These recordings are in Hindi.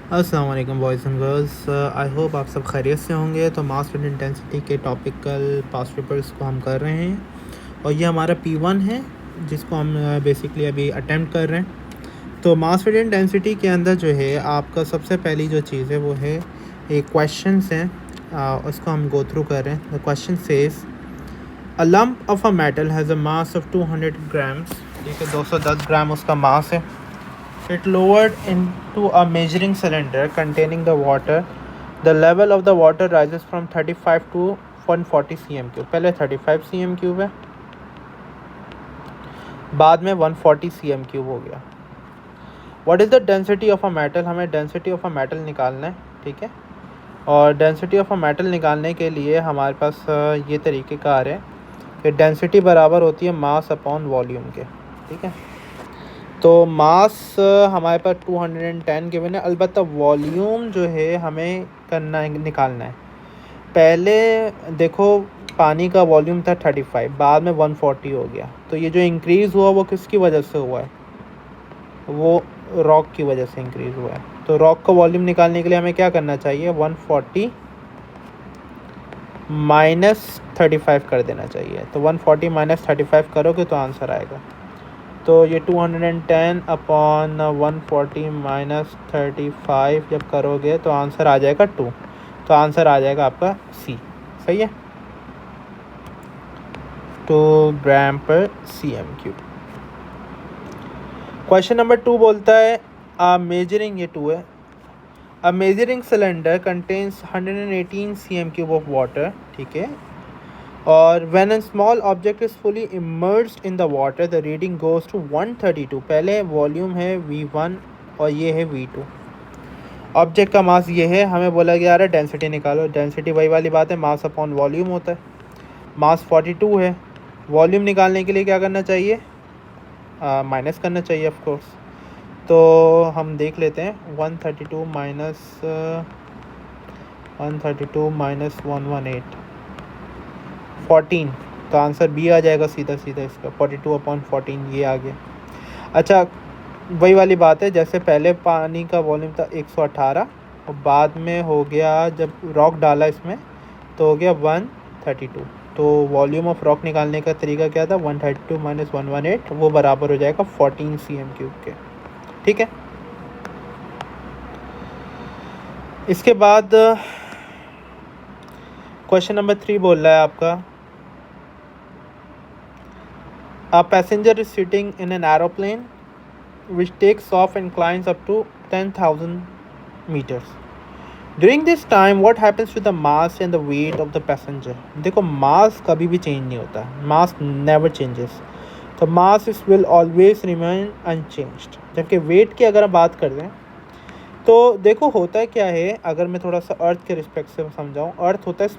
अस्सलाम वालेकुम boys and girls. I hope आप सब खैरियत से होंगे। तो मास फीड इंटेंसिटी के टॉपिकल पास्ट पेपर्स को हम कर रहे हैं और ये हमारा P1 है जिसको हम बेसिकली अभी अटेम्प्ट कर रहे हैं। तो मास फीड इंटेंसिटी के अंदर जो है आपका सबसे पहली जो चीज़ है वो है एक क्वेश्चंस हैं, उसको हम गो थ्रू कर रहे हैं। The question says a lump of a metal has a mass of 200 grams. ठीक है, 210 ग्राम उसका मास है। It lowered into a measuring cylinder containing the water. The level of the water rises from 35 to 140 cm cube. पहले 35 cm cube है, बाद में 140 cm cube हो गया। What is the density of a metal? हमें density of a metal निकालना है, ठीक है। और density of a metal निकालने के लिए हमारे पास ये तरीक़ेकार है कि density बराबर होती है mass upon volume के, ठीक है। तो मास हमारे पास 210 गिवन है, अलबत्ता वॉल्यूम जो है हमें करना है, निकालना है। पहले देखो पानी का वॉल्यूम था 35, बाद में 140 हो गया। तो ये जो इंक्रीज़ हुआ वो किसकी वजह से हुआ है? वो रॉक की वजह से इंक्रीज़ हुआ है। तो रॉक का वॉल्यूम निकालने के लिए हमें क्या करना चाहिए? 140 माइनस 35 कर देना चाहिए। तो 140 माइनस 35 करोगे तो आंसर आएगा। तो ये 210 अपॉन 140 माइनस 35 जब करोगे तो आंसर आ जाएगा 2। तो आंसर आ जाएगा आपका सी। सही है, 2 ग्राम पर cm3। क्वेश्चन नंबर 2 बोलता है मेजरिंग, ये 2 है। A measuring cylinder contains 118 cm3 of water, ठीक है। और when a small object is fully immersed in the water the reading goes to 132। पहले वॉल्यूम है V1 और ये है V2। ऑब्जेक्ट का मास ये है, हमें बोला गया है डेंसिटी निकालो। डेंसिटी वही वाली बात है, मास अपॉन वॉल्यूम होता है। मास 42 है, वॉल्यूम निकालने के लिए क्या करना चाहिए? माइनस करना चाहिए ऑफ कोर्स। तो हम देख लेते हैं 132 माइनस 118 14। तो आंसर बी आ जाएगा सीधा सीधा इसका, 42/14 ये आ गया। अच्छा, वही वाली बात है जैसे पहले पानी का वॉल्यूम था 118 और बाद में हो गया जब रॉक डाला इसमें तो हो गया 132। तो वॉल्यूम ऑफ रॉक निकालने का तरीका क्या था? 132 माइनस 118, वो बराबर हो जाएगा 14 cm3 के, ठीक है। इसके बाद क्वेश्चन नंबर 3 बोल रहा है आपका A passenger is sitting in an aeroplane which takes off and climbs up to 10,000 meters. During this time, what happens to the mass and the weight of the passenger? देखो मास कभी भी चेंज नहीं होता, मास नेवर चेंजेस। तो मास will always remain unchanged। जबकि वेट की अगर हम बात कर रहे हैं तो देखो होता है क्या है, अगर मैं थोड़ा सा अर्थ के रिस्पेक्ट से समझाऊँ, अर्थ होता है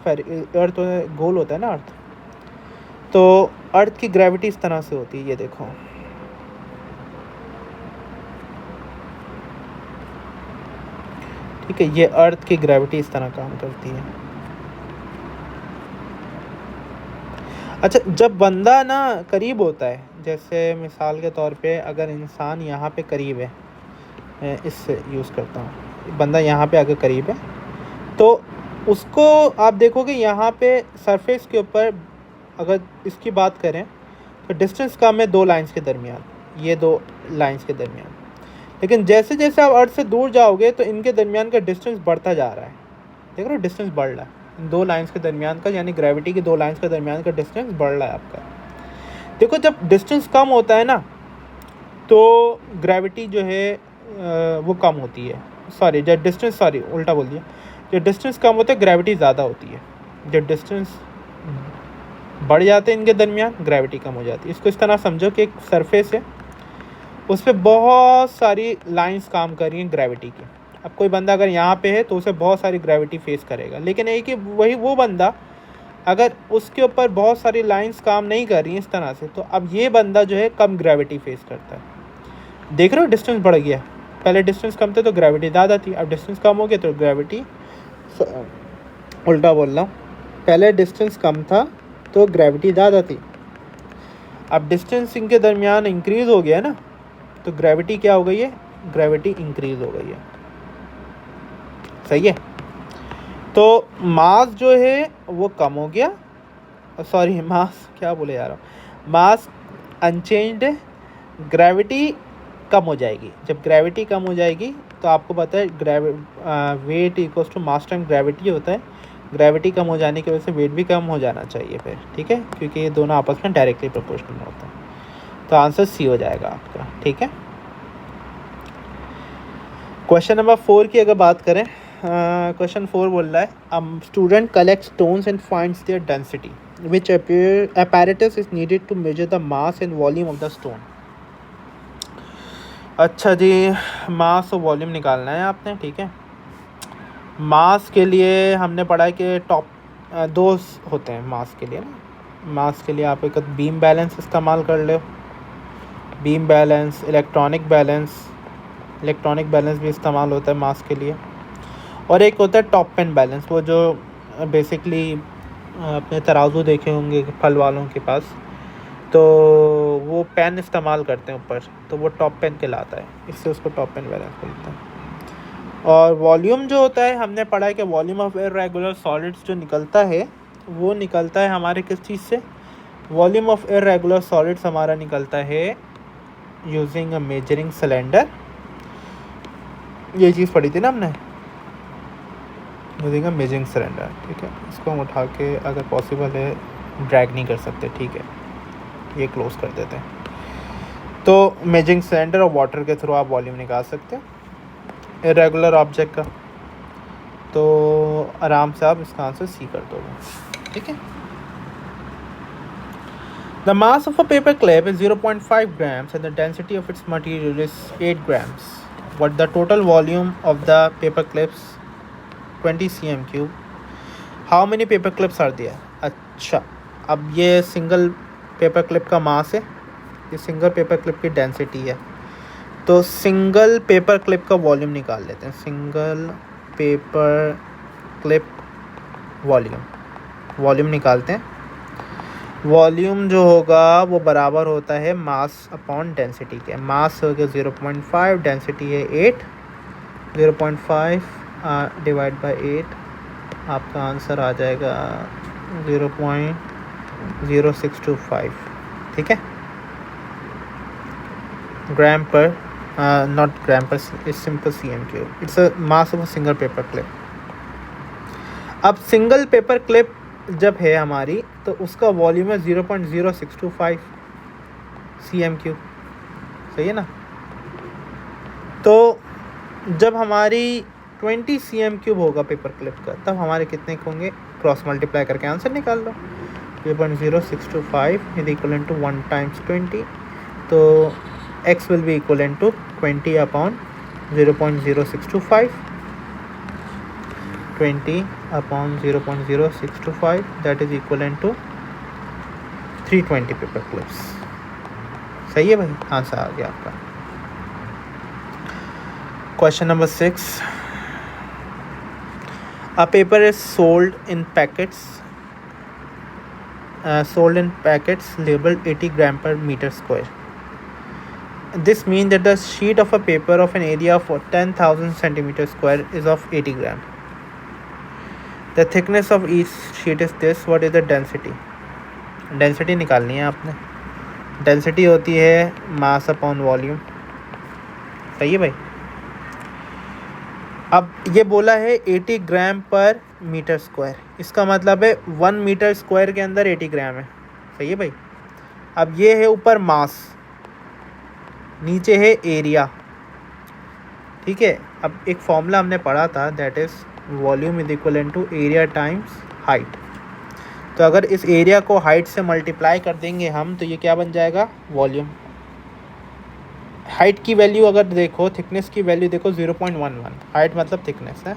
अर्थ गोल होता है ना अर्थ। तो अर्थ की ग्रेविटी इस तरह से होती है, ये देखो, ठीक है। ये अर्थ की ग्रेविटी इस तरह काम करती है। अच्छा, जब बंदा ना करीब होता है, जैसे मिसाल के तौर पे अगर इंसान यहाँ पे करीब है, मैं इससे यूज़ करता हूँ, बंदा यहाँ पे अगर करीब है तो उसको आप देखोगे यहाँ पे सरफेस के ऊपर अगर इसकी बात करें तो डिस्टेंस कम है दो लाइंस के दरमियान, ये दो लाइंस के दरमियान। लेकिन जैसे जैसे आप अर्थ से दूर जाओगे तो इनके दरमियान का डिस्टेंस बढ़ता जा रहा है। देख रहे हो, डिस्टेंस बढ़ रहा है इन दो लाइंस के दरमियान का, यानी ग्रेविटी की दो लाइंस के दरमियान का डिस्टेंस बढ़ रहा है आपका। देखो जब डिस्टेंस कम होता है ना तो ग्रेविटी जो है वो कम होती है। सॉरी उल्टा बोल दिया। जब डिस्टेंस कम होता है ग्रेविटी ज़्यादा होती है। जब डिस्टेंस बढ़ जाते हैं इनके दरमियान ग्रेविटी कम हो जाती है। इसको इस तरह समझो कि एक सरफेस है, उस पर बहुत सारी लाइंस काम कर रही हैं ग्रेविटी की। अब कोई बंदा अगर यहाँ पे है तो उसे बहुत सारी ग्रेविटी फेस करेगा, लेकिन एक ही वही वो बंदा अगर उसके ऊपर बहुत सारी लाइंस काम नहीं कर रही हैं इस तरह से, तो अब ये बंदा जो है कम ग्रेविटी फेस करता है। देख रहे हो, डिस्टेंस बढ़ गया। पहले डिस्टेंस कम थे तो ग्रेविटी ज़्यादा थी, अब डिस्टेंस कम हो गया तो ग्रेविटी, उल्टा बोल रहा हूँ, पहले डिस्टेंस कम था तो ग्रेविटी ज़्यादा थी, अब डिस्टेंस इनके दरमियान इंक्रीज़ हो गया ना तो ग्रेविटी क्या हो गई है? ग्रेविटी इंक्रीज़ हो गई है। सही है। तो मास जो है वो कम हो गया, सॉरी मास क्या बोले जा रहा हूँ, मास अनचेंज्ड है, ग्रेविटी कम हो जाएगी। जब ग्रेविटी कम हो जाएगी तो आपको पता है weight equals to mass time gravity होता है। ग्रेविटी कम हो जाने की वजह से वेट भी कम हो जाना चाहिए फिर, ठीक है, क्योंकि ये दोनों आपस में डायरेक्टली प्रोपोर्शनल होता है। तो आंसर सी हो जाएगा आपका, ठीक है। क्वेश्चन नंबर 4 की अगर बात करें, क्वेश्चन 4 बोल रहा है student collect stones and finds their density which apparatus is needed to measure the mass and volume of the stone. अच्छा जी, मास और वॉल्यूम निकालना है आपने, ठीक है। मास के लिए हमने पढ़ा है कि टॉप दो होते हैं मास के लिए ना। मास के लिए आप एक बीम बैलेंस इस्तेमाल कर लो, बीम बैलेंस, इलेक्ट्रॉनिक बैलेंस भी इस्तेमाल होता है मास के लिए। और एक होता है टॉप पेन बैलेंस, वो जो बेसिकली अपने तराजू देखे होंगे फल वालों के पास, तो वो पेन इस्तेमाल करते हैं ऊपर, तो वो टॉप पेन कहलाता है, इससे उसको टॉप पेन बैलेंस बोलते हैं। और वॉल्यूम जो होता है, हमने पढ़ा है कि वॉल्यूम ऑफ इर्रेगुलर सॉलिड्स जो निकलता है वो निकलता है हमारे किस चीज़ से, वॉल्यूम ऑफ इर्रेगुलर सॉलिड्स हमारा निकलता है यूजिंग अ मेजरिंग सिलेंडर। ये चीज़ पढ़ी थी ना हमने, यूजिंग अ मेजरिंग सिलेंडर, ठीक है। इसको हम उठा के अगर पॉसिबल है ड्रैग नहीं कर सकते, ठीक है, ये क्लोज कर देते हैं। तो मेजरिंग सिलेंडर और वाटर के थ्रू आप वॉल्यूम निकाल सकते हैं इरेगुलर ऑब्जेक्ट का। तो आराम से आप इसका आंसर सी कर दोगे, ठीक है। The mass of a paper clip is 0.5 grams and the density of its material is 8 grams. What the total volume of the paper clips? 20 cm cube. How many paper clips are there? अच्छा, अब ये सिंगल पेपर क्लिप का मास है, ये सिंगल पेपर क्लिप की डेंसिटी है। तो सिंगल पेपर क्लिप का वॉल्यूम निकाल लेते हैं। सिंगल पेपर क्लिप वॉल्यूम निकालते हैं। वॉल्यूम जो होगा वो बराबर होता है मास अपॉन डेंसिटी के। मास हो गया 0.5, डेंसिटी है 8, 0.5 डिवाइड बाय 8, आपका आंसर आ जाएगा 0.0625, ठीक है। ग्राम पर not gram per, it's simple cm cube. It's a mass of a single paper clip. अब सिंगल पेपर क्लिप जब है हमारी तो उसका वॉल्यूम है 0.0625 cm क्यूब, सही है ना। तो जब हमारी 20 cm क्यूब होगा पेपर क्लिप का, तब हमारे कितने होंगे, क्रॉस मल्टीप्लाई करके आंसर निकाल लो। 0.0625 इज इक्वल टू 1 times 20, तो x will be equivalent to 20 upon 0.0625, 20 upon 0.0625, that is equivalent to 320 paper clips. सही है भाई, आंसर आ गया आपका। Question number 6, a paper is sold in packets labeled 80 gram per meter square. This means that the sheet of a paper of an area of 10,000 centimeter square is of 80 gram. The thickness of each sheet is this. What is the density? Density निकालनी है आपने। Density होती है mass upon volume, सही है भाई। अब ये बोला है 80 ग्राम पर मीटर स्क्वायर, इसका मतलब है 1 मीटर स्क्वायर के अंदर 80 ग्राम है, सही है भाई। अब ये है ऊपर मास, नीचे है एरिया, ठीक है। अब एक फॉर्मूला हमने पढ़ा था, that is volume is equal to area times height. तो अगर इस एरिया को हाइट से मल्टीप्लाई कर देंगे हम, तो ये क्या बन जाएगा, वॉल्यूम। हाइट की वैल्यू अगर देखो, थिकनेस की वैल्यू देखो 0.11, हाइट मतलब थिकनेस है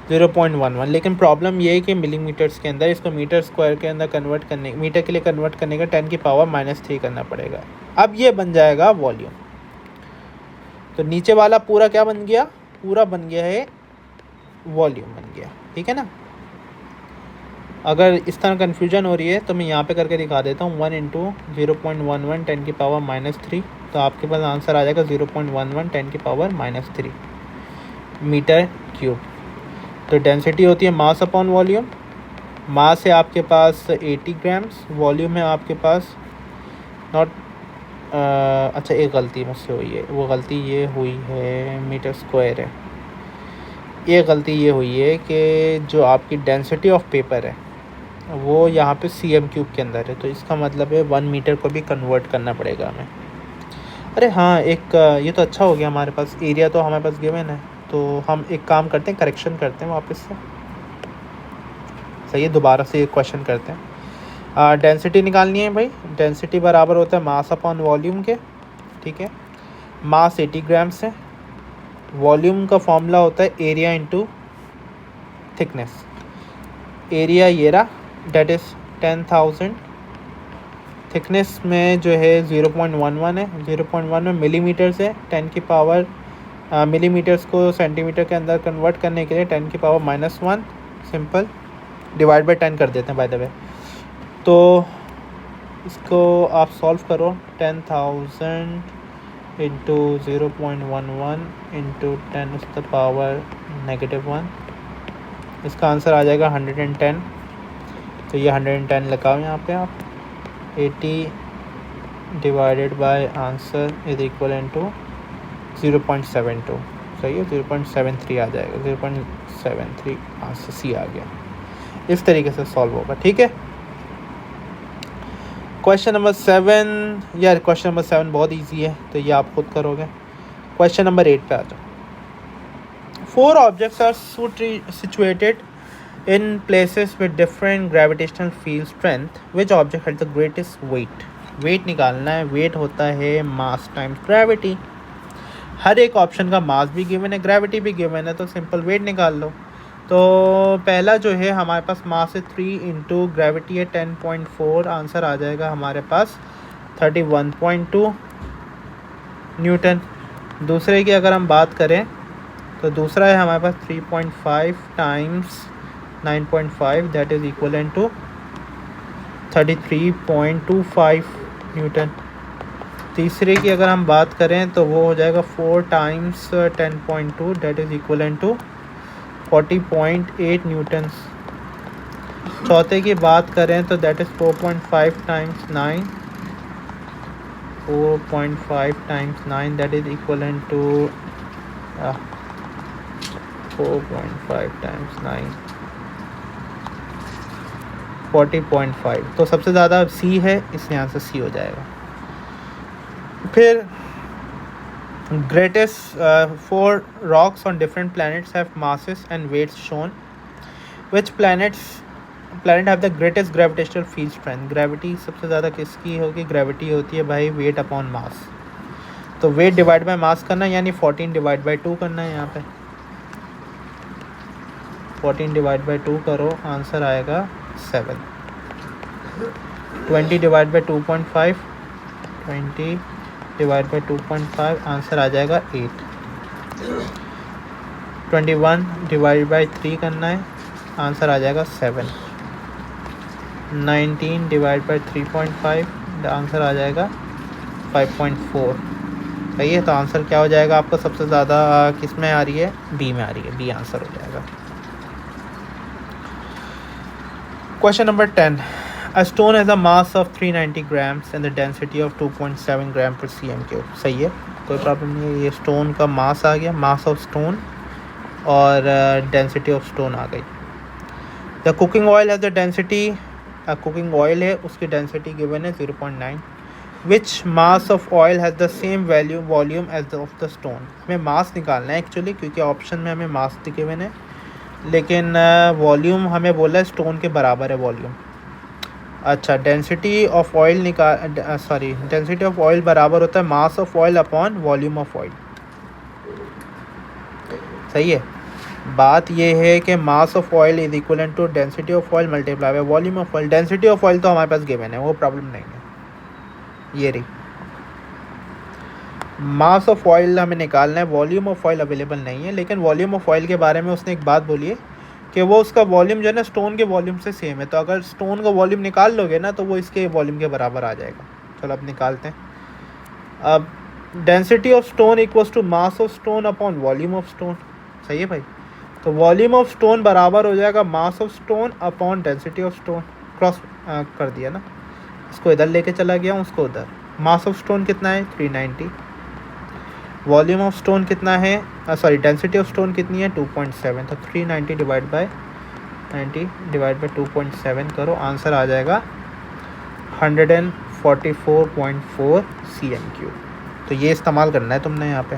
0.11, लेकिन प्रॉब्लम ये है कि मिलीमीटर्स के अंदर, इसको मीटर स्क्वायर के अंदर कन्वर्ट करने, मीटर के लिए कन्वर्ट करने का 10 की पावर -3 करना पड़ेगा। अब ये बन जाएगा वॉल्यूम। तो नीचे वाला पूरा क्या बन गया, पूरा बन गया है वॉल्यूम बन गया, ठीक है ना। अगर इस तरह कन्फ्यूजन हो रही है तो मैं यहाँ पे करके दिखा देता हूँ, 1 × 0.11 10 की पावर -3, तो आपके पास आंसर आ जाएगा 0.11 10 की पावर -3। Metre cube. तो डेंसिटी होती है मास अपॉन वॉल्यूम। मास है आपके पास 80 ग्राम्स, वॉल्यूम है आपके पास नॉट अच्छा एक गलती मुझसे हुई है, वो गलती ये हुई है मीटर स्क्वायर है। ये गलती ये हुई है कि जो आपकी डेंसिटी ऑफ पेपर है वो यहाँ पे cm क्यूब के अंदर है, तो इसका मतलब है 1 मीटर को भी कन्वर्ट करना पड़ेगा हमें। अरे हाँ, एक ये तो अच्छा हो गया, हमारे पास एरिया तो हमारे पास गिवन है, तो हम एक काम करते हैं, करेक्शन करते हैं वापस से। सही है, दोबारा से एक क्वेश्चन करते हैं। डेंसिटी निकालनी है भाई। डेंसिटी बराबर होता है मास अपॉन वॉल्यूम के, ठीक है। मास 80 ग्राम्स है। वॉल्यूम का फॉर्मूला होता है एरिया इंटू थिकनेस। एरिया ये रहा, डेट इज़ 10,000। थिकनेस में जो है 0.11 है, 0.1 में मिलीमीटर से 10 की पावर मिलीमीटर्स को सेंटीमीटर के अंदर कन्वर्ट करने के लिए 10 की पावर -1 सिंपल डिवाइड बाय 10 कर देते हैं बाय द वे। तो इसको आप सॉल्व करो, 10,000 इंटू 0.11 इंटू 10 उस द पावर -1, इसका आंसर आ जाएगा 110। तो ये 110 लगाओ यहाँ पे आप। 80 divided by answer is equal to 0.72। सही है, 0.73 आ जाएगा, 0.73 आंसर सी आ गया। इस तरीके से सॉल्व होगा, ठीक है। क्वेश्चन नंबर 7, यार क्वेश्चन नंबर 7 बहुत इजी है, तो ये आप खुद करोगे। क्वेश्चन नंबर 8 पे आ जाओ। 4 objects are situated in places with different gravitational field strength, which object had the greatest weight? Weight निकालना है। वेट होता है मास टाइम्स ग्रेविटी। हर एक ऑप्शन का मास भी गिवन है, ग्रेविटी भी गिवन है, तो सिंपल वेट निकाल लो। तो पहला जो है हमारे पास मास है 3 इंटू ग्रेविटी है 10.4, आंसर आ जाएगा हमारे पास 31.2 न्यूटन। दूसरे की अगर हम बात करें तो दूसरा है हमारे पास 3.5 times 9.5, that is equal to 33.25 newton. तीसरे की अगर हम बात करें तो वो हो जाएगा 4 times 10.2, that is equal to 40.8 newton. चौथे की बात करें तो that is 4.5 times 9, 4.5 times 9, that is equal to 4.5 times 9 40.5। तो सबसे ज़्यादा सी है, इसलिए आंसर सी हो जाएगा। फिर greatest 4 rocks on different planets have masses and weights shown, which planet have the greatest gravitational field strength? Gravity सबसे ज़्यादा किसकी होगी? ग्रेविटी होती है भाई वेट अपॉन मास। तो वेट डिवाइड बाय मास करना, यानी 14 डिवाइड बाय 2 करना है। यहाँ पे 14 डिवाइड बाय 2 करो, आंसर आएगा 7। 20 divide by 2.5, 20 divide by 2.5, answer आ जाएगा 8। 21 डिवाइड बाई 3 करना है, आंसर आ जाएगा 7। 19 डिवाइड बाई 3.5, आंसर आ जाएगा 5.4। सही है, तो आंसर क्या हो जाएगा आपका? सबसे ज़्यादा किस में आ रही है? बी में आ रही है, बी आंसर हो जाएगा। Question number 10, A stone has a mass of 390 grams and the density of 2.7 gram per cm cube। सही है, कोई प्रॉब्लम नहीं है। ये स्टोन का मास आ गया, मास ऑफ स्टोन, और डेंसिटी ऑफ स्टोन आ गई। The cooking oil has the density, cooking oil है उसकी डेंसिटी गिवन है 0.9। Which mass of oil has the same value volume as of the stone? हमें मास निकालना है एक्चुअली, क्योंकि ऑप्शन में हमें मास गिवन है, लेकिन वॉल्यूम हमें बोला है स्टोन के बराबर है वॉल्यूम। अच्छा, density of oil density of oil बराबर होता है mass of oil upon volume of oil. सही है, बात ये है कि mass of oil is equal to density of oil multiply by volume of oil. Density of oil तो हमारे पास गिवन है, वो प्रॉब्लम नहीं है। ये रही, मास ऑफ ऑयल हमें निकालना है, वॉल्यूम ऑफ ऑयल अवेलेबल नहीं है। लेकिन वॉल्यूम ऑफ ऑयल के बारे में उसने एक बात बोली है कि वो उसका वॉल्यूम जो है ना स्टोन के वॉल्यूम से सेम है। तो अगर स्टोन का वॉल्यूम निकाल लोगे ना तो वो इसके वॉल्यूम के बराबर आ जाएगा। चलो अब निकालते हैं। अब density of stone equals to mass of stone upon volume of stone. सही है भाई। तो वॉल्यूम ऑफ स्टोन बराबर हो जाएगा mass of stone upon density of stone. Cross कर दिया ना, इसको इधर लेके चला गया हूँ, उसको उधर। मास ऑफ स्टोन कितना है 390, वॉल्यूम ऑफ स्टोन कितना है, सॉरी डेंसिटी ऑफ स्टोन कितनी है 2.7। तो 390 डिवाइड बाय 90 डिवाइड बाय 2.7 करो, आंसर आ जाएगा 144.4 cm3। तो ये इस्तेमाल करना है तुमने यहाँ पे।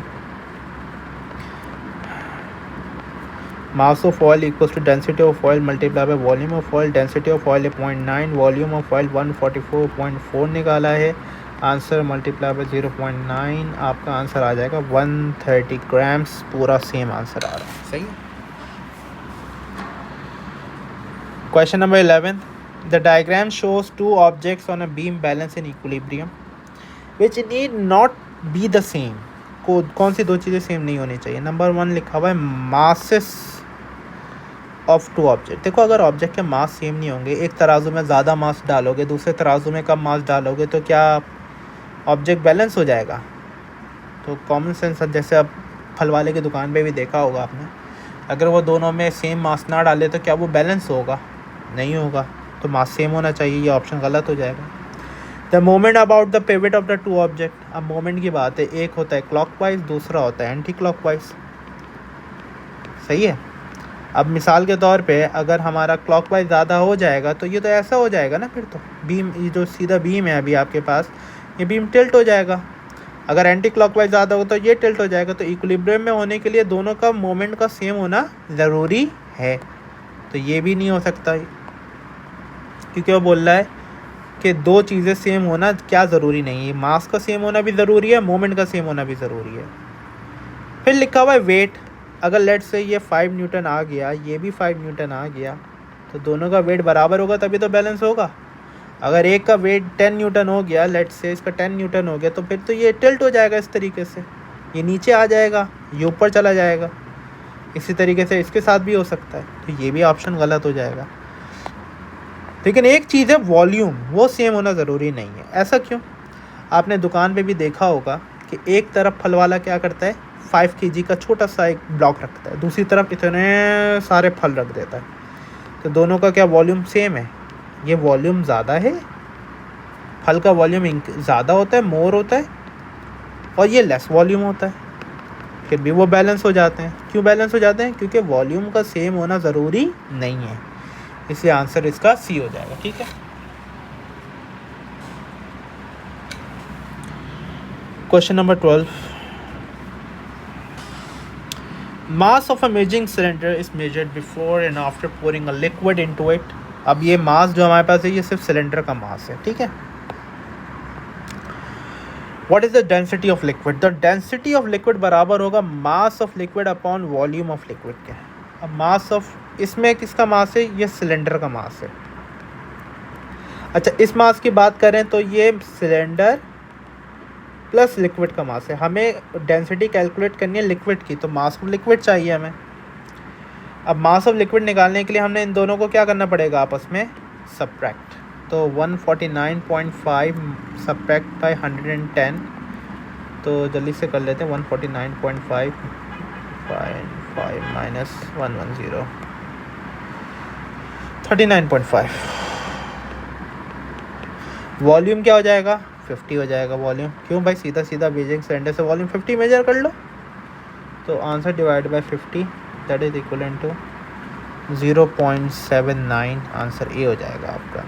Mass of oil equals to density of oil multiply by volume of oil. Density of oil है 0.9, वॉल्यूम ऑफ ऑयल 144.4 निकाला है, आंसर मल्टीप्लाई बाय 0.9, आपका आंसर आ जाएगा 130 ग्राम्स। पूरा सेम आंसर आ रहा है, सही है। Question number 11, the diagram shows two objects on a beam balance in equilibrium which need not be the same. कौन सी दो चीज़ें सेम नहीं होनी चाहिए। नंबर 1 लिखा हुआ है मासेस ऑफ टू ऑब्जेक्ट। देखो अगर ऑब्जेक्ट के मास सेम नहीं होंगे, एक तराजू में ज़्यादा मास डालोगे, दूसरे तराजू में कम मास डालोगे, तो क्या ऑब्जेक्ट बैलेंस हो जाएगा। तो कॉमन सेंस, जैसे अब फल वाले की दुकान पे भी देखा होगा आपने, अगर वो दोनों में सेम मास ना डाले तो क्या वो बैलेंस होगा, नहीं होगा। तो मास सेम होना चाहिए, ये ऑप्शन गलत हो जाएगा। The moment about the pivot of the two object. अब मोमेंट की बात है, एक होता है क्लॉकवाइज, दूसरा होता है एंटी क्लॉकवाइज, सही है। अब मिसाल के तौर पे अगर हमारा क्लॉकवाइज ज़्यादा हो जाएगा तो ये तो ऐसा हो जाएगा ना, फिर तो बीम, ये जो सीधा बीम है अभी आपके पास, ये बीम टिल्ट हो जाएगा। अगर एंटी क्लॉकवाइज ज़्यादा हो तो ये टिल्ट हो जाएगा। तो इक्विलिब्रियम में होने के लिए दोनों का मोमेंट का सेम होना ज़रूरी है। तो ये भी नहीं हो सकता, क्योंकि वो बोल रहा है कि दो चीज़ें सेम होना क्या ज़रूरी नहीं है, मास का सेम होना भी ज़रूरी है, मोमेंट का सेम होना भी ज़रूरी है। फिर लिखा हुआ है वेट। अगर लेट से ये 5 न्यूटन आ गया, ये भी 5 न्यूटन आ गया, तो दोनों का वेट बराबर होगा तभी तो बैलेंस होगा। अगर एक का वेट 10 न्यूटन हो गया, लेट से इसका 10 न्यूटन हो गया, तो फिर तो ये टिल्ट हो जाएगा इस तरीके से, ये नीचे आ जाएगा, ये ऊपर चला जाएगा। इसी तरीके से इसके साथ भी हो सकता है, तो ये भी ऑप्शन गलत हो जाएगा। लेकिन एक चीज़ है वॉल्यूम, वो सेम होना ज़रूरी नहीं है। ऐसा क्यों? आपने दुकान पे भी देखा होगा कि एक तरफ फल वाला क्या करता है, 5 kg का छोटा सा एक ब्लॉक रखता है, दूसरी तरफ इतने सारे फल रख देता है। तो दोनों का क्या वॉल्यूम सेम है? ये वॉल्यूम ज़्यादा है, फल का वॉल्यूम ज़्यादा होता है, मोर होता है, और ये लेस वॉल्यूम होता है, फिर भी वो बैलेंस हो जाते हैं। क्यों बैलेंस हो जाते हैं? क्योंकि वॉल्यूम का सेम होना ज़रूरी नहीं है। इसलिए आंसर इसका सी हो जाएगा, ठीक है। Question number 12, mass of a measuring cylinder is measured before and after pouring a liquid into it. अब ये मास जो हमारे पास है ये सिर्फ सिलेंडर का मास है, ठीक है। What is the density of liquid? The density of liquid बराबर होगा मास of liquid upon volume of liquid के। अब मास ऑफ, इसमें किसका मास है? ये सिलेंडर का मास है। अच्छा, इस मास की बात करें तो ये सिलेंडर प्लस लिक्विड का मास है। हमें डेंसिटी कैलकुलेट करनी है लिक्विड की, तो मास ऑफ लिक्विड चाहिए हमें। अब मास ऑफ लिक्विड निकालने के लिए हमने इन दोनों को क्या करना पड़ेगा, आपस में सब्ट्रैक्ट। तो 149.5 सब्ट्रैक्ट बाय 110, तो जल्दी से कर लेते हैं। 149.5 माइनस 110, 39.5। वॉल्यूम क्या हो जाएगा? 50 हो जाएगा वॉल्यूम। क्यों भाई? सीधा सीधा बेजिंग सिलेंडर से वॉल्यूम 50 मेजर कर लो। तो answer divide by 50, that is equivalent to 0.79। Answer A हो जाएगा आपका।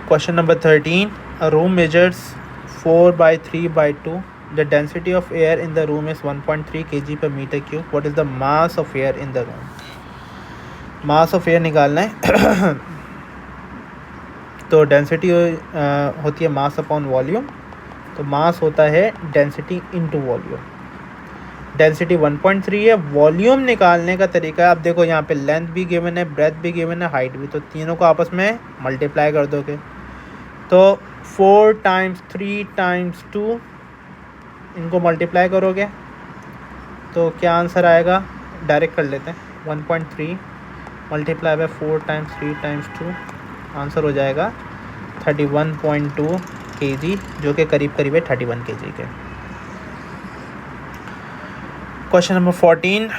Question number 13, a room measures 4/3/2। The density of air in the room is 1.3 kg per meter cube। What is the mass of air in the room? Mass of air निकालना है। तो डेंसिटी होती है मास अपॉन वॉल्यूम, तो मास होता है डेंसिटी इनटू वॉल्यूम। डेंसिटी 1.3 है। वॉल्यूम निकालने का तरीका है, आप देखो यहाँ पे लेंथ भी गिवन है, ब्रेथ भी गिवन है, हाइट भी, तो तीनों को आपस में मल्टीप्लाई कर दोगे तो 4 × 3 × 2, इनको मल्टीप्लाई करोगे तो क्या आंसर आएगा? डायरेक्ट कर लेते हैं। 1.3 मल्टीप्लाई बाय 4 × 3 × 2, आंसर हो जाएगा 31.2 kg, जो कि करीब करीब है 31 kg के। Question number 14,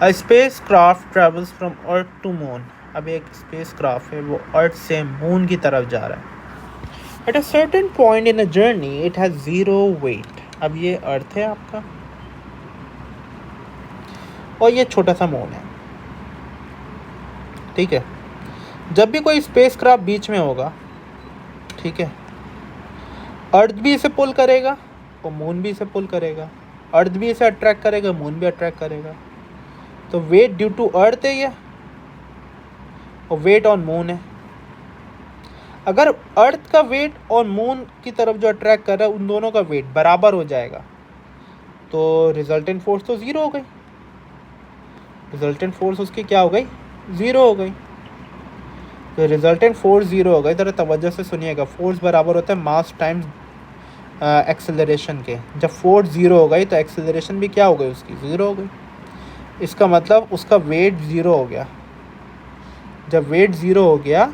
a spacecraft travels from earth to moon. अब एक स्पेस क्राफ्ट है, वो अर्थ से मून की तरफ जा रहा है। At a certain point in a journey it has zero weight. अब ये अर्थ है आपका और ये छोटा सा मून है, ठीक है। जब भी कोई स्पेस क्राफ्ट बीच में होगा, ठीक है, अर्थ भी इसे पुल करेगा और मून भी इसे पुल करेगा। अर्थ भी इसे अट्रैक्ट करेगा, मून भी अट्रैक्ट करेगा। तो वेट ड्यू टू अर्थ है ये, और वेट ऑन मून है। अगर अर्थ का वेट और मून की तरफ जो अट्रैक्ट कर रहा है, उन दोनों का वेट बराबर हो जाएगा, तो रिजल्टेंट फोर्स तो ज़ीरो हो गई। रिजल्टेंट फोर्स उसकी क्या हो गई? ज़ीरो हो गई। तो रिजल्टेंट फोर्स ज़ीरो हो गई। ज़रा तवज्जो से सुनिएगा, फोर्स बराबर होता है मास टाइम्स एक्सेलरेशन के। जब फोर्स ज़ीरो हो गई तो एक्सेलरेशन भी क्या हो गई उसकी? ज़ीरो हो गई। इसका मतलब उसका वेट ज़ीरो हो गया। जब वेट ज़ीरो हो गया,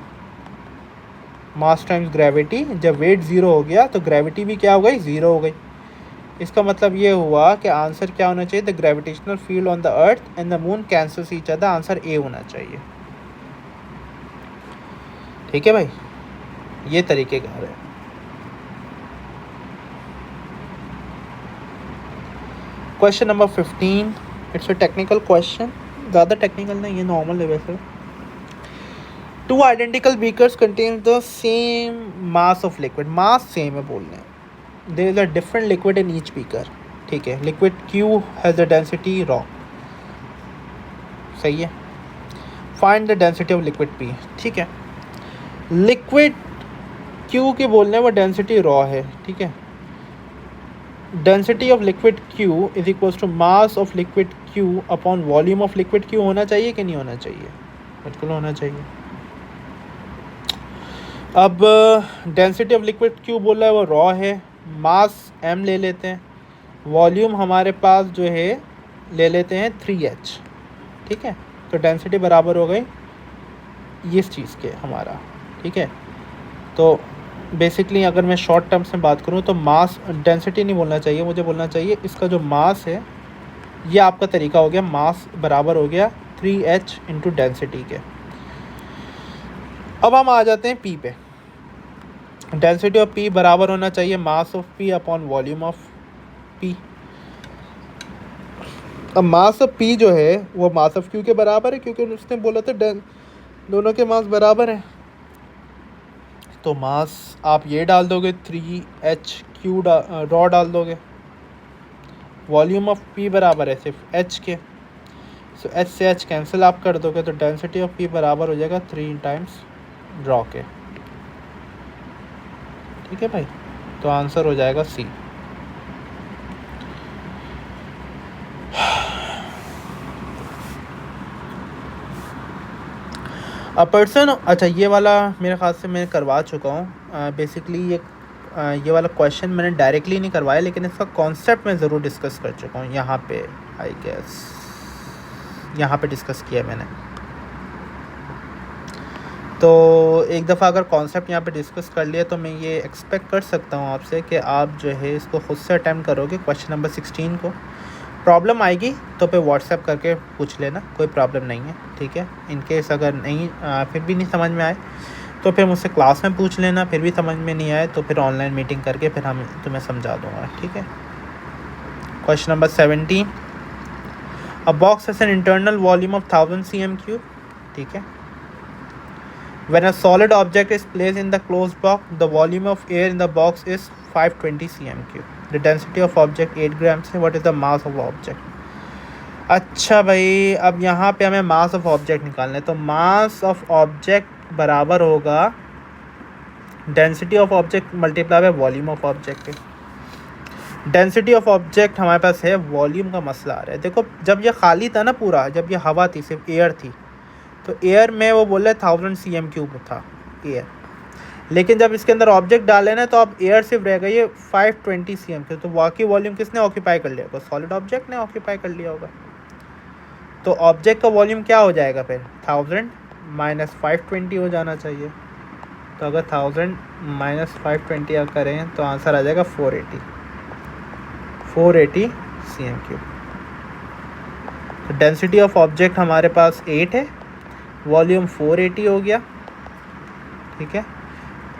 मास टाइम्स ग्रेविटी, जब वेट ज़ीरो हो गया तो ग्रेविटी भी क्या हो गई? ज़ीरो हो गई। इसका मतलब ये हुआ कि आंसर क्या होना चाहिए? The gravitational field on the earth and the moon cancels each other. Answer A होना चाहिए, ठीक है भाई। ये तरीके का है। Question number 15, it's a technical question, ज़्यादा टेक्निकल नहीं है, नॉर्मल है वैसे। Two identical beakers contain the same mass of liquid. Mass same है बोलने, there is a different liquid in each beaker, ठीक है। Liquid Q has the density raw, सही है। Find the density of liquid P, ठीक है। लिक्विड Q के बोलने वो डेंसिटी रॉ है, ठीक है। Density of liquid Q is equals to mass of liquid Q upon volume of liquid Q। होना चाहिए कि नहीं होना चाहिए? बिल्कुल होना चाहिए। अब डेंसिटी ऑफ लिक्विड Q बोल रहा है वो रॉ है, मास M ले लेते हैं, वॉल्यूम हमारे पास जो है ले लेते हैं 3H, ठीक है। तो डेंसिटी बराबर हो गई इस चीज़ के हमारा, ठीक है। तो बेसिकली अगर मैं शॉर्ट टर्म्स में बात करूँ तो मास, डेंसिटी नहीं बोलना चाहिए मुझे, बोलना चाहिए इसका जो मास है, ये आपका तरीका हो गया। मास बराबर हो गया 3H इंटू डेंसिटी के। अब हम आ जाते हैं P पे। डेंसिटी ऑफ P बराबर होना चाहिए mass of P upon volume of P। अब मास ऑफ P जो है वो मास ऑफ Q के बराबर है, क्योंकि उसने बोला था दोनों के मास बराबर हैं। तो मास आप ये डाल दोगे 3HQ रॉ डाल दोगे। वॉल्यूम ऑफ P बराबर है सिर्फ H के, सो H से H कैंसिल आप कर दोगे, तो डेंसिटी ऑफ P बराबर हो जाएगा 3 टाइम्स रॉ के, ठीक है भाई। तो आंसर हो जाएगा C। अ पर्सन, अच्छा ये वाला मेरे ख्याल से मैं करवा चुका हूँ। बेसिकली ये वाला क्वेश्चन मैंने डायरेक्टली नहीं करवाया, लेकिन इसका कॉन्सेप्ट मैं ज़रूर डिस्कस कर चुका हूँ यहाँ पे। आई गेस यहाँ पे डिस्कस किया मैंने। तो एक दफ़ा अगर कॉन्सेप्ट यहाँ पे डिस्कस कर लिया तो मैं ये एक्सपेक्ट कर सकता हूँ आपसे कि आप जो है इसको खुद से अटैम्प्ट करोगे क्वेश्चन नंबर 16 को। प्रॉब्लम आएगी तो पे व्हाट्सएप करके पूछ लेना, कोई प्रॉब्लम नहीं है, ठीक है। इनकेस अगर नहीं फिर भी नहीं समझ में आए तो फिर मुझसे क्लास में पूछ लेना, फिर भी समझ में नहीं आए तो फिर ऑनलाइन मीटिंग करके फिर हम तुम्हें समझा दूँगा, ठीक है। Question number 17, a box has an internal volume of 1000 cm3, ठीक है। When a solid object is placed in the closed box, the volume of air in the box is 520 cm3. The density of object 8 grams है. What is the mass of object? अच्छा भाई, अब यहाँ पे हमें मास ऑफ ऑब्जेक्ट निकालना है। तो मास ऑफ ऑब्जेक्ट बराबर होगा density of object multiply by volume of object. Density of object हमारे पास है, वॉल्यूम का मसला आ रहा है। देखो जब ये खाली था ना पूरा, जब ये हवा थी, सिर्फ एयर थी, तो एयर में वो बोल रहे 1000 cm3 था एयर। लेकिन जब इसके अंदर ऑब्जेक्ट डाले ना तो अब एयर सिर्फ रह गई है 520 cm3। तो वाकई वॉल्यूम किसने ऑक्यूपाई कर लिया होगा? सॉलिड ऑब्जेक्ट ने ऑक्यूपाई कर लिया होगा। तो ऑब्जेक्ट का वॉल्यूम क्या हो जाएगा फिर? 1000 माइनस 520 हो जाना चाहिए। तो अगर 1000 माइनस 520 करें तो आंसर आ जाएगा 480 cm3। तो डेंसिटी ऑफ ऑब्जेक्ट हमारे पास 8 है, वॉल्यूम 480 हो गया, ठीक है।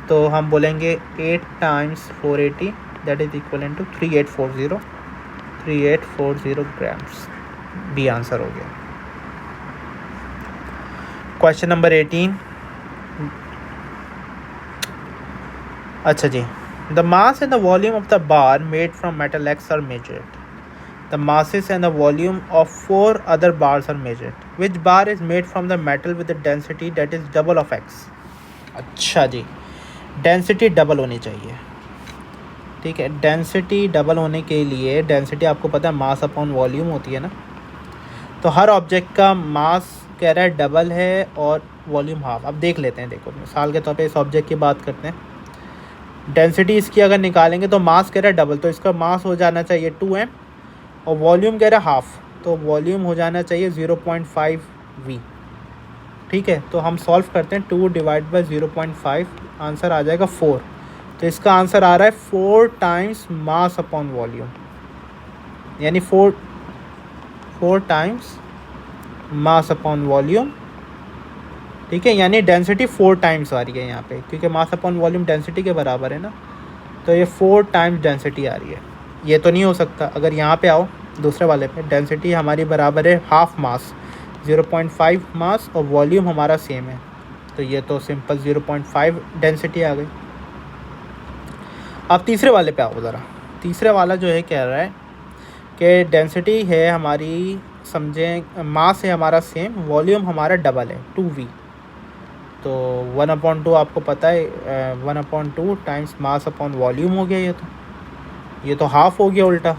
तो हम बोलेंगे 8 times 480 that is equal to 3840 grams. B answer हो गया। Question number 18। अच्छा जी, the mass and the volume of the bar made from metal X are measured. The masses and the volume of 4 other bars are measured. Which bar is made from the metal with the density that is double of x? अच्छा जी, डेंसिटी डबल होनी चाहिए, ठीक है। डेंसिटी डबल होने के लिए, डेंसिटी आपको पता है मास अपॉन वॉल्यूम होती है ना, तो हर ऑब्जेक्ट का मास कह रहा है डबल है और वॉल्यूम हाफ। अब देख लेते हैं, देखो मिसाल के तौर पे इस ऑब्जेक्ट की बात करते हैं। डेंसिटी इसकी अगर निकालेंगे तो मास कह रहा है डबल, तो इसका मास हो जाना चाहिए 2m, और वॉल्यूम कह रहा है हाफ, तो वॉल्यूम हो जाना चाहिए 0.5 v, ठीक है। तो हम सॉल्व करते हैं, 2 डिवाइड बाई 0.5, आंसर आ जाएगा 4। तो इसका आंसर आ रहा है 4 टाइम्स मास अपॉन वॉल्यूम, यानी 4 टाइम्स मास अपॉन वॉल्यूम, ठीक है। यानी डेंसिटी 4 टाइम्स आ रही है यहाँ पे, क्योंकि मास अपॉन वॉल्यूम डेंसिटी के बराबर है ना, तो ये 4 टाइम्स डेंसिटी आ रही है। ये तो नहीं हो सकता। अगर यहाँ पे आओ दूसरे वाले पे, डेंसिटी हमारी बराबर है हाफ मास, 0.5 मास, और वॉल्यूम हमारा सेम है, तो ये तो सिंपल 0.5 डेंसिटी आ गई। अब तीसरे वाले पे आओ ज़रा। तीसरे वाला जो है कह रहा है कि डेंसिटी है हमारी, समझें मास है हमारा सेम, वॉल्यूम हमारा डबल है 2v, तो 1/2 आपको पता है, 1/2 टाइम्स मास अपॉन वॉल्यूम हो गया। ये तो हाफ हो गया उल्टा,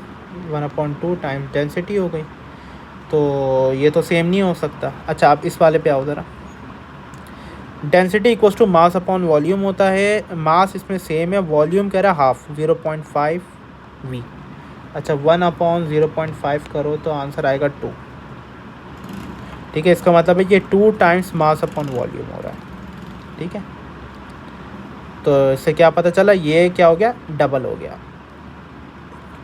1/2 टाइम्स डेंसिटी हो गई, तो ये तो सेम नहीं हो सकता। अच्छा, आप इस वाले पे आओ ज़रा। Density equals to mass upon volume होता है, मास इसमें सेम है, वॉल्यूम कह रहा है हाफ, 0.5 v। अच्छा, 1/0.5 करो तो आंसर आएगा 2, ठीक है। इसका मतलब है कि 2 टाइम्स मास अपॉन वॉल्यूम हो रहा है, ठीक है। तो इससे क्या पता चला, ये क्या हो गया, डबल हो गया,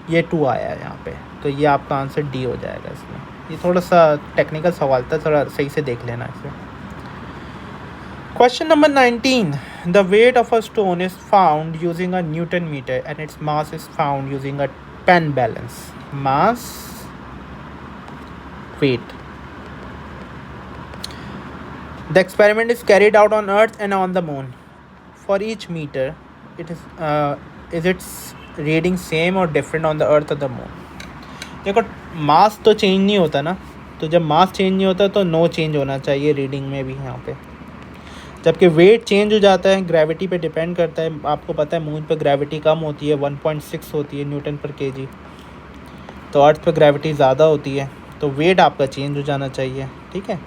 ये 2 आया है यहाँ पे, तो ये आपका आंसर डी हो जाएगा इसमें। ये थोड़ा सा टेक्निकल सवाल था, थोड़ा सही से देख लेना इसे। Question number 19। The weight of a stone is found using a newton meter and its mass is found using a pan balance. Mass, weight. The experiment is carried out on Earth and on the Moon. For each meter, it is its reading same or different on the Earth or the Moon? देखो, मास तो चेंज नहीं होता ना, तो जब मास चेंज नहीं होता तो नो चेंज होना चाहिए रीडिंग में भी यहाँ पे। जबकि वेट चेंज हो जाता है, ग्रेविटी पे डिपेंड करता है। आपको पता है मून पे ग्रेविटी कम होती है, 1.6 होती है न्यूटन पर केजी, तो अर्थ पे ग्रेविटी ज़्यादा होती है, तो वेट आपका चेंज हो जाना चाहिए, ठीक है।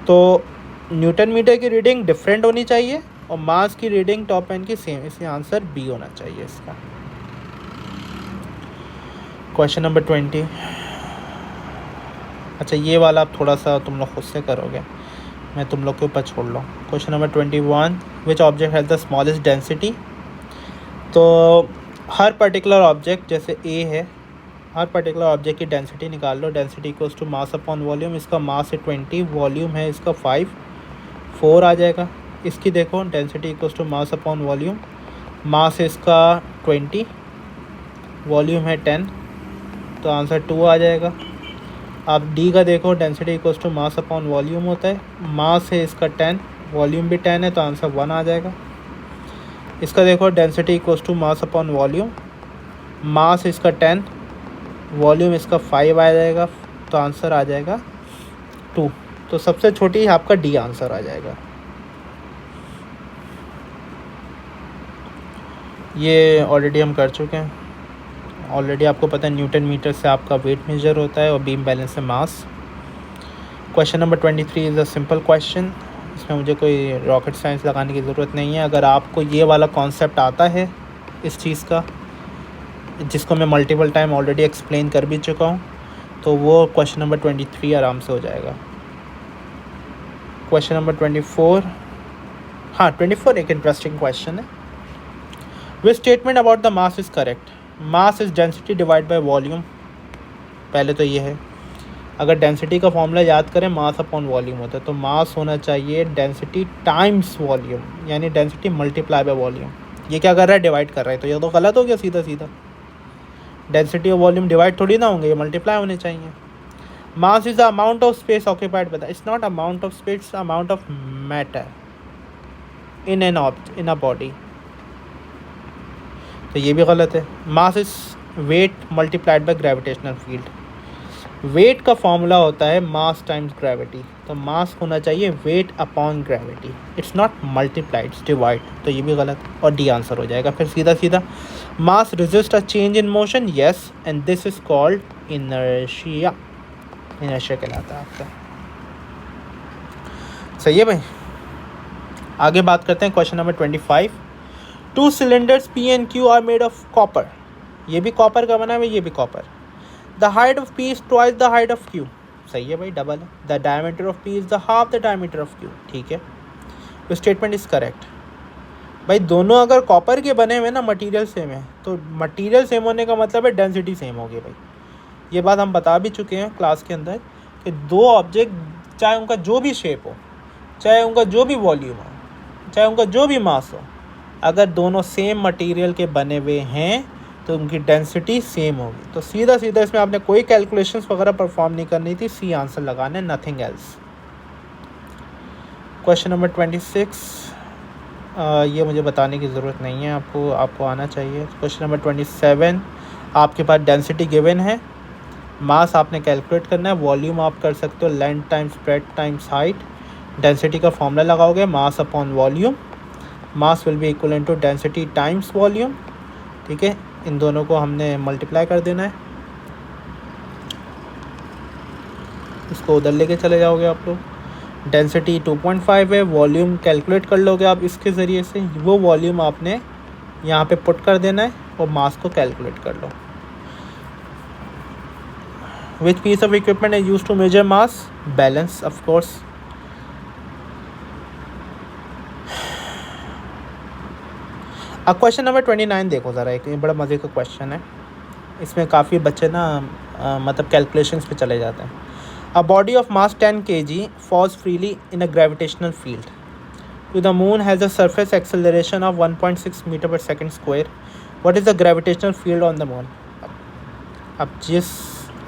तो न्यूटन मीटर की रीडिंग डिफरेंट होनी चाहिए और मास की रीडिंग टॉप एंड की सेम, इसलिए आंसर बी होना चाहिए इसका। Question number 20। अच्छा, ये वाला आप थोड़ा सा तुम लोग खुद से करोगे, मैं तुम लोग के ऊपर छोड़ लो। Question number 21। Which object has the smallest density? तो हर पर्टिकुलर ऑब्जेक्ट, जैसे ए है, हर पर्टिकुलर ऑब्जेक्ट की डेंसिटी निकाल लो। Density equals to mass upon volume. इसका मास है 20, वॉल्यूम है इसका 4 आ जाएगा। इसकी देखो, density equals to mass upon volume, mass है इसका 20, वॉल्यूम है 10, तो आंसर 2 आ जाएगा। आप डी का देखो, density equals to mass upon volume होता है, मास है इसका 10, वॉल्यूम भी 10 है, तो आंसर 1 आ जाएगा। इसका देखो, density equals to mass upon volume, mass इसका 10, वॉल्यूम इसका 5 आ जाएगा, तो आंसर आ जाएगा 2। तो सबसे छोटी आपका डी आंसर आ जाएगा। ये ऑलरेडी हम कर चुके हैं। ऑलरेडी आपको पता है न्यूटन मीटर से आपका वेट मेजर होता है और बीम बैलेंस से mass. Question number 23 is a simple question. इसमें मुझे कोई रॉकेट साइंस लगाने की ज़रूरत नहीं है। अगर आपको ये वाला कॉन्सेप्ट आता है इस चीज़ का, जिसको मैं मल्टीपल टाइम ऑलरेडी एक्सप्लेन कर भी चुका हूँ, तो वो क्वेश्चन नंबर 23 आराम से हो जाएगा। क्वेश्चन नंबर 24, हाँ 24 एक इंटरेस्टिंग क्वेश्चन है। Which statement about the mass is correct? Mass is density divide by volume, पहले तो ये है। अगर डेंसिटी का फॉर्मूला याद करें मास अपॉन वॉल्यूम होता है, तो मास होना चाहिए डेंसिटी टाइम्स वॉल्यूम, यानी डेंसिटी मल्टीप्लाई बाय वॉल्यूम। ये क्या कर रहा है, डिवाइड कर रहा है, तो ये तो गलत हो गया सीधा सीधा। डेंसिटी और वॉल्यूम डिवाइड थोड़ी ना होंगे, ये मल्टीप्लाई होने चाहिए। Mass is the amount of space occupied by the, it's not amount of space, it's amount of matter in an object, in a body, तो ये भी गलत है। Mass is weight multiplied by gravitational field, weight का फॉर्मूला होता है मास टाइम्स ग्रेविटी, तो मास होना चाहिए weight upon gravity, it's not multiplied, it's divide, तो ये भी गलत, और डी आंसर हो जाएगा फिर सीधा सीधा। Mass resist a change in motion, yes, and this is called inertia, inertia कहलाता है आपका। सही है भाई। आगे बात करते हैं question number 25। To cylinders P and Q R made of copper, ये भी कॉपर का बना है, ये भी copper. The height of P is twice the height of Q, सही है भाई, डबल है। The diameter of P is the half the diameter of Q, ठीक है, तो स्टेटमेंट इज करेक्ट। भाई दोनों अगर कॉपर के बने हुए ना, मटेरियल सेम है, तो मटेरियल सेम होने का मतलब है डेंसिटी सेम होगी भाई। ये बात हम बता भी चुके हैं क्लास के अंदर कि दो ऑब्जेक्ट, चाहे उनका जो भी शेप हो, चाहे उनका जो भी वॉल्यूम हो, चाहे उनका जो भी मास हो, अगर दोनों सेम मटेरियल के बने हुए हैं तो उनकी डेंसिटी सेम होगी। तो सीधा सीधा इसमें आपने कोई कैलकुलेशंस वगैरह परफॉर्म नहीं करनी थी, सी आंसर लगाना है, नथिंग एल्स। क्वेश्चन नंबर 26, ये मुझे बताने की ज़रूरत नहीं है, आपको आना चाहिए। क्वेश्चन नंबर 27, आपके पास डेंसिटी गिवन है, मास आपने कैलकुलेट करना है, वॉल्यूम आप कर सकते हो length times breadth times height. Density का फॉर्मूला लगाओगे mass upon volume, mass will be equal to density times volume, ठीक है। इन दोनों को हमने मल्टीप्लाई कर देना है, इसको उधर लेके चले जाओगे आप लोग। डेंसिटी 2.5 है, वॉल्यूम कैलकुलेट कर लोगे आप इसके ज़रिए से, वो वॉल्यूम आपने यहाँ पे पुट कर देना है और मास को कैलकुलेट कर लो। Which piece of equipment is use to measure mass, balance of course. अब क्वेश्चन नंबर 29 देखो ज़रा, एक बड़ा मज़े का क्वेश्चन है, इसमें काफ़ी बच्चे ना मतलब कैलकुलेशंस पे चले जाते हैं। A body of mass 10 kg falls freely in a gravitational field to the moon has a surface acceleration of 1.6 metre per second square, what is the gravitational field on the moon. अब जिस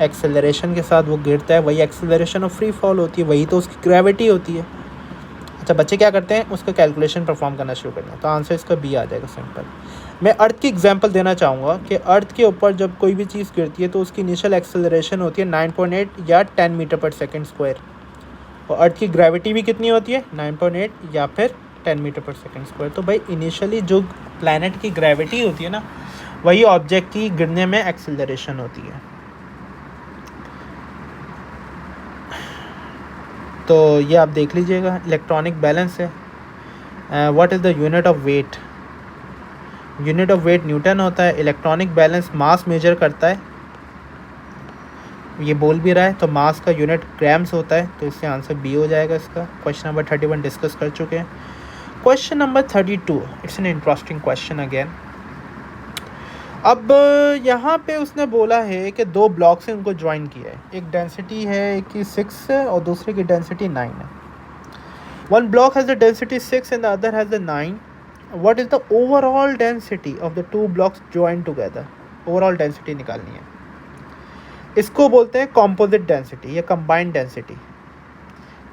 एक्सेलरेशन के साथ वो गिरता है वही एक्सेलरेशन ऑफ फ्री फॉल होती है, वही तो उसकी ग्रेविटी होती है। अच्छा बच्चे क्या करते हैं, उसका कैलकुलेशन परफॉर्म करना शुरू करते हैं, तो आंसर इसका बी आ जाएगा, सिंपल। मैं अर्थ की एग्जांपल देना चाहूँगा कि अर्थ के ऊपर जब कोई भी चीज़ गिरती है तो उसकी इनिशियल एक्सेलरेशन होती है 9.8 या 10 मीटर पर सेकेंड स्क्वायर, और अर्थ की ग्रेविटी भी कितनी होती है 9.8 या फिर 10 मीटर पर सेकेंड स्क्वायर। तो भाई इनिशियली जो प्लैनेट की ग्रेविटी होती है ना, वही ऑब्जेक्ट की गिरने में एक्सेलरेशन होती है। तो ये आप देख लीजिएगा, इलेक्ट्रॉनिक बैलेंस है। What is the unit of weight, unit of weight newton होता है। इलेक्ट्रॉनिक बैलेंस मास मेजर करता है, ये बोल भी रहा है, तो मास का यूनिट ग्राम्स होता है, तो इससे आंसर बी हो जाएगा इसका। क्वेश्चन नंबर 31 डिस्कस कर चुके हैं। Question number 32, it's an interesting question again. अब यहाँ पे उसने बोला है कि दो ब्लॉक से उनको ज्वाइन किया है, एक डेंसिटी है एक की 6 है और दूसरे की डेंसिटी 9 है। One block has the density 6 and the other has the 9। What is the overall density of the two blocks join together, overall density निकालनी है। इसको बोलते हैं कॉम्पोजिट डेंसिटी या कंबाइंड डेंसिटी।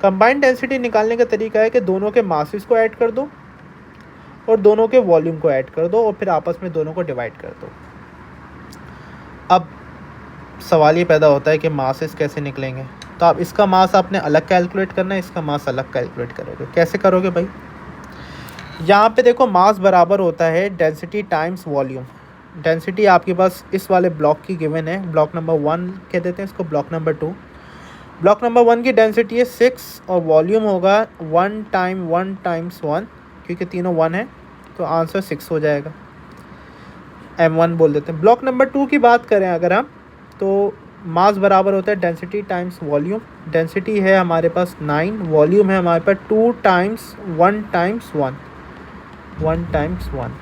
कंबाइंड डेंसिटी निकालने का तरीका है कि दोनों के मासेस को ऐड कर दो और दोनों के वॉल्यूम को ऐड कर दो और फिर आपस में दोनों को डिवाइड कर दो। अब सवाल ये पैदा होता है कि मासेस कैसे निकलेंगे, तो आप इसका मास आपने अलग कैलकुलेट करना है, इसका मास अलग कैलकुलेट करोगे। कैसे करोगे भाई, यहाँ पे देखो मास बराबर होता है डेंसिटी टाइम्स वॉल्यूम। डेंसिटी आपके पास इस वाले ब्लॉक की गिवन है, ब्लॉक नंबर 1 कह देते हैं इसको, ब्लॉक नंबर 2। ब्लॉक नंबर 1 की डेंसिटी है 6 और वॉल्यूम होगा 1 टाइम्स 1, क्योंकि तीनों 1 है तो आंसर 6 हो जाएगा, m1 बोल देते हैं। ब्लॉक नंबर 2 की बात करें अगर हम, तो मास बराबर होता है डेंसिटी टाइम्स वॉल्यूम। डेंसिटी है हमारे पास 9, वॉल्यूम है हमारे पास 2 टाइम्स 1 टाइम्स 1, 1 टाइम्स 1,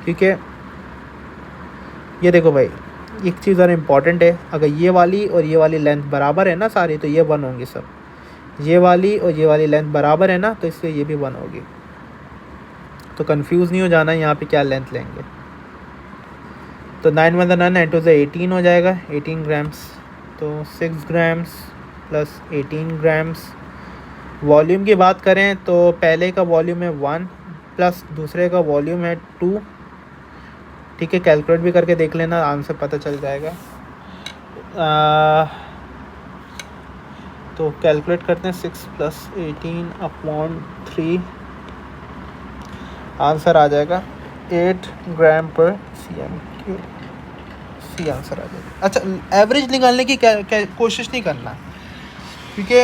क्योंकि ये देखो भाई, एक चीज़ और इम्पॉर्टेंट है, अगर ये वाली लेंथ बराबर है ना सारी, तो ये 1 होंगी सब। ये वाली लेंथ बराबर है ना, तो इसलिए ये भी 1 होगी। तो कंफ्यूज नहीं हो जाना यहाँ पे क्या लेंथ लेंगे। तो 9 1 9 9 2 18 हो जाएगा, 18 ग्राम्स। तो 6 ग्राम्स प्लस 18 ग्राम्स। वॉल्यूम की बात करें तो पहले का वॉल्यूम है 1 प्लस दूसरे का वॉल्यूम है 2। ठीक है, कैलकुलेट भी करके देख लेना, आंसर पता चल जाएगा। तो कैलकुलेट करते हैं, 6 + 18/3, आंसर आ जाएगा 8 ग्राम पर cm3। सी आंसर आ जाएगा। अच्छा, एवरेज निकालने की कोशिश नहीं करना, क्योंकि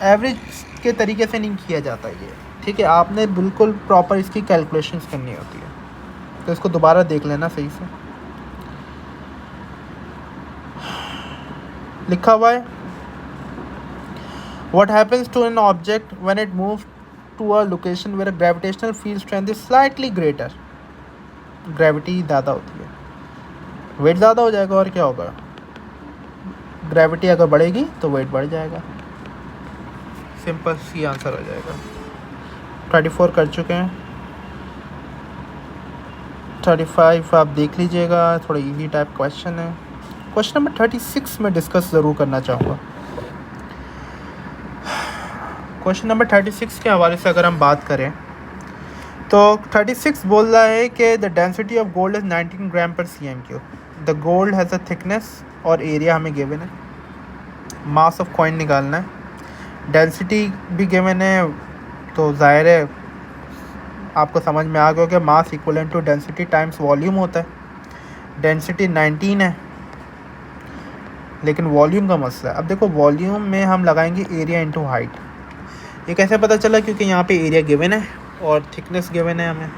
एवरेज के तरीके से नहीं किया जाता ये। ठीक है, आपने बिल्कुल प्रॉपर इसकी कैलकुलेशंस करनी होती है। तो इसको दोबारा देख लेना सही से। लिखा हुआ है, what happens to an object when it moves to a location where gravitational field strength is slightly greater. Gravity ज़्यादा होती है, वेट ज़्यादा हो जाएगा, और क्या होगा, ग्रेविटी अगर बढ़ेगी तो वेट बढ़ जाएगा। सिंपल सी आंसर हो जाएगा। 34 कर चुके हैं, 35 आप देख लीजिएगा, थोड़ा इजी टाइप क्वेश्चन है। क्वेश्चन नंबर 36 में डिस्कस ज़रूर करना चाहूँगा। क्वेश्चन नंबर 36 के हवाले से अगर हम बात करें तो 36 बोल रहा है कि the density of gold is 19 ग्राम पर cm3। The gold has a thickness और एरिया हमें गिवन है, मास ऑफ कॉइन निकालना है, डेंसिटी भी गिवन है। तो ज़ाहिर है आपको समझ में आ गया कि mass equivalent to density times volume होता है। डेंसिटी 19 है, लेकिन वॉल्यूम का मसला है। अब देखो, वॉल्यूम में हम लगाएंगे एरिया इंटू हाइट। ये कैसे पता चला, क्योंकि यहाँ पे एरिया गिवन है और थिकनेस गिवन है हमें।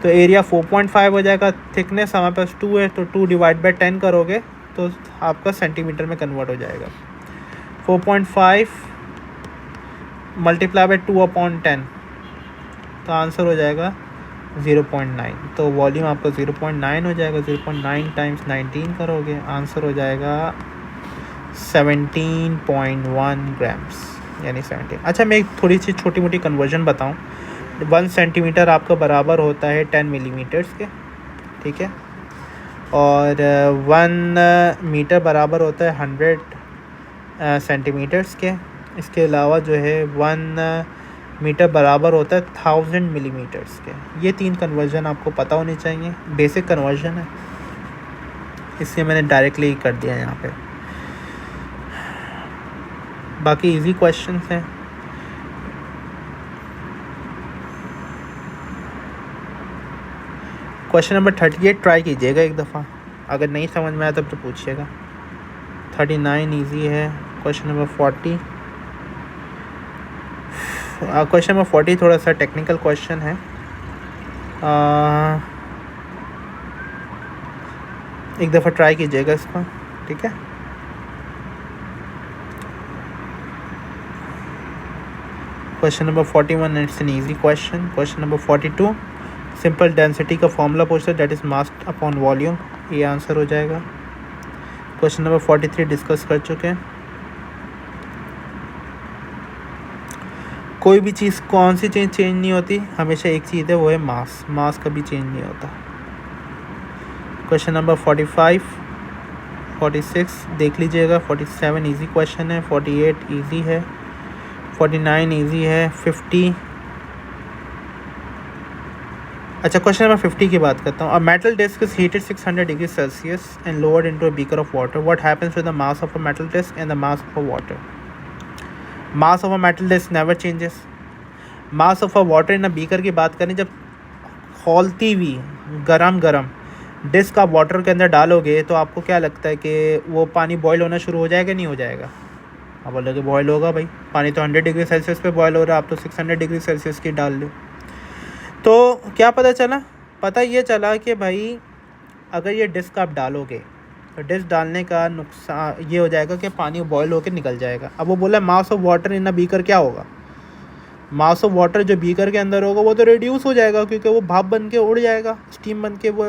तो एरिया 4.5 हो जाएगा, थिकनेस हमारे पास 2 है, तो 2 / 10 करोगे तो आपका सेंटीमीटर में कन्वर्ट हो जाएगा। 4.5 × 2/10, तो आंसर हो जाएगा 0.9। तो वॉल्यूम आपका 0.9 हो जाएगा। 0.9 × 19 करोगे, आंसर हो जाएगा 17.1 ग्राम्स, यानी 17। अच्छा, मैं एक थोड़ी सी छोटी मोटी कन्वर्जन बताऊं। 1 सेंटीमीटर आपका बराबर होता है 10 मिलीमीटर्स के। ठीक है, और 1 मीटर बराबर होता है 100 सेंटीमीटर्स के। इसके अलावा जो है 1 मीटर बराबर होता है 1000 मिलीमीटर्स के। ये 3 कन्वर्जन आपको पता होनी चाहिए, बेसिक कन्वर्जन है, इसलिए मैंने डायरेक्टली कर दिया यहाँ पे। बाकी इजी क्वेश्चंस हैं। क्वेश्चन नंबर 38 ट्राई कीजिएगा एक दफ़ा, अगर नहीं समझ में आया तब तो पूछिएगा। 39 इजी है। क्वेश्चन नंबर 40, क्वेश्चन नंबर 40 थोड़ा सा टेक्निकल क्वेश्चन है। एक दफ़ा ट्राई कीजिएगा इसको, ठीक है। Question number 41, it's an easy question. Question number 42, simple density का फॉर्मूला पूछता है, that is mass upon volume, ये आंसर हो जाएगा। क्वेश्चन नंबर 43 डिस्कस कर चुके हैं। कोई भी चीज़, कौन सी चीज़ चेंज नहीं होती, हमेशा एक चीज़ है, वो है मास। मास कभी चेंज नहीं होता। क्वेश्चन नंबर 45, 46 देख लीजिएगा। 47 इजी क्वेश्चन है। 48 इजी है। 49 इजी है। 50, अच्छा क्वेश्चन नंबर 50 की बात करता हूँ। A metal disc is heated 600 degree Celsius and lowered into a beaker of water. What happens with the mass of a metal disc and the mass of a water? Mass of a metal disc never changes. Mass of a water in a beaker की बात करें, जब खौलती हुई गरम डिस्क आप वाटर के अंदर डालोगे तो आपको क्या लगता है कि वो पानी बॉयल होना शुरू हो जाएगा, नहीं हो जाएगा? आप बोलोगे बॉयल होगा भाई, पानी तो 100 डिग्री सेल्सियस पे बॉयल हो रहा है, आप तो 600 डिग्री सेल्सियस की डाल लो। तो क्या पता चला? पता ये चला कि भाई अगर ये डिस्क आप डालोगे तो डिस्क डालने का नुकसान ये हो जाएगा कि पानी बॉयल होकर निकल जाएगा। अब वो बोला मास of water in a beaker, क्या होगा? मास ऑफ वाटर जो बीकर के अंदर होगा वो तो रिड्यूस हो जाएगा, क्योंकि वो भाप बन के उड़ जाएगा, स्टीम बन के वो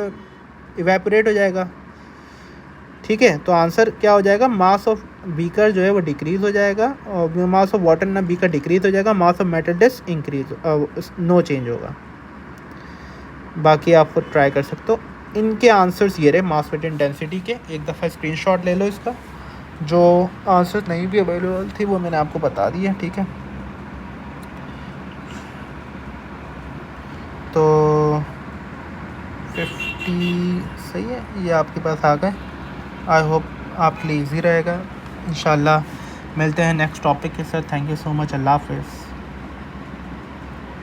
इवेपोरेट हो जाएगा। ठीक है, तो आंसर क्या हो जाएगा, मास ऑफ बीकर जो है वो डिक्रीज़ हो जाएगा, और मास ऑफ वाटर ना बीकर डिक्रीज़ हो जाएगा, mass of metal disc increase no change होगा। बाकी आप खुद ट्राई कर सकते हो। इनके आंसर्स ये रहे मास वेट इंटेंसिटी के, एक दफ़ा स्क्रीनशॉट ले लो इसका। जो आंसर नहीं भी अवेलेबल थी वो मैंने आपको बता दिया। ठीक है, तो 50 सही है, ये आपके पास आ गए। आई होप आपके लिए ईजी रहेगा। इंशाल्लाह मिलते हैं नेक्स्ट टॉपिक के साथ। Thank you so much. अल्लाह हाफ़िज़।